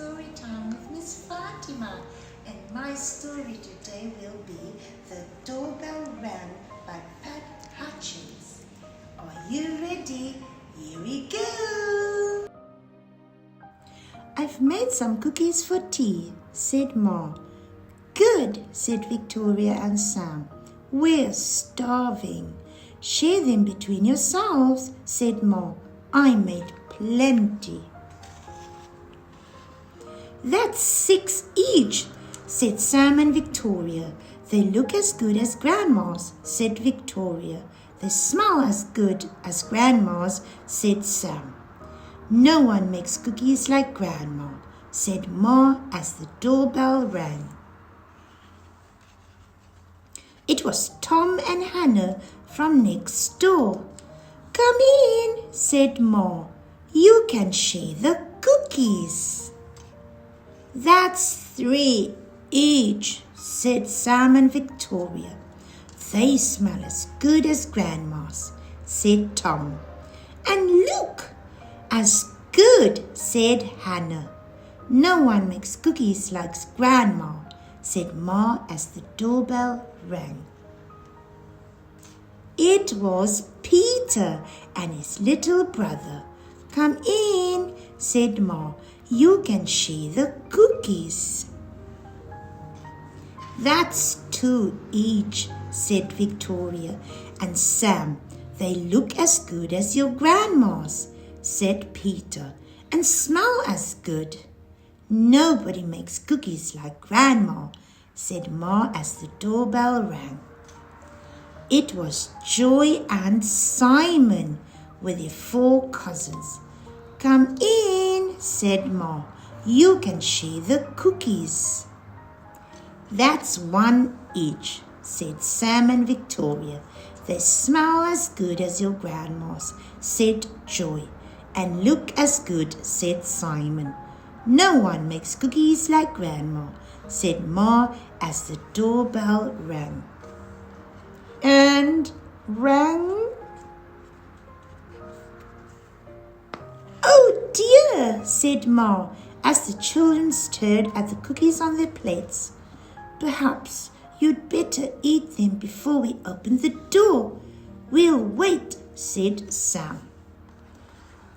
story time with Ms. Fatima, and my story today will be The Doorbell Rang by Pat Hutchins. Are you ready? Here we go! I've made some cookies for tea, said Ma. Good, said Victoria and Sam. We're starving. Share them between yourselves, said Ma. I made plenty. That's 6 each, said Sam and Victoria. They look as good as Grandma's, said Victoria. They smell as good as Grandma's, said Sam. No one makes cookies like Grandma, said Ma as the doorbell rang. It was Tom and Hannah from next door. Come in, said Ma. You can share the cookies. That's 3 each, said Sam and Victoria. They smell as good as Grandma's, said Tom. And look, as good, said Hannah. No one makes cookies like Grandma, said Ma as the doorbell rang. It was Peter and his little brother. Come in, said Ma. You can share the cookies. That's 2 each, said Victoria and Sam. They look as good as your Grandma's, said Peter, and smell as good. Nobody makes cookies like Grandma, said Ma as the doorbell rang. It was Joy and Simon with their 4 cousins. Come in, said Ma. You can share the cookies. That's 1 each, said Sam and Victoria. They smell as good as your Grandma's, said Joy, and look as good, said Simon. No one makes cookies like Grandma, said Ma as the doorbell rang. And rang. Oh dear, said Ma as the children stared at the cookies on their plates. Perhaps you'd better eat them before we open the door. We'll wait, said Sam.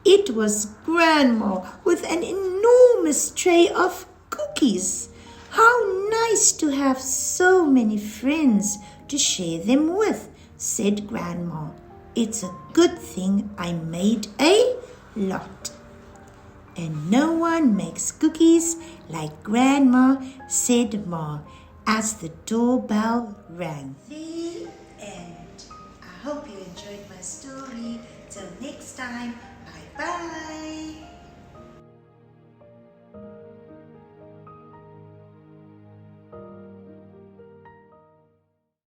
It was Grandma with an enormous tray of cookies. How nice to have so many friends to share them with, said Grandma. It's a good thing I made a lot. And no one makes cookies like Grandma, said Ma as the doorbell rang. The end. I hope you enjoyed my story. Till next time, bye-bye.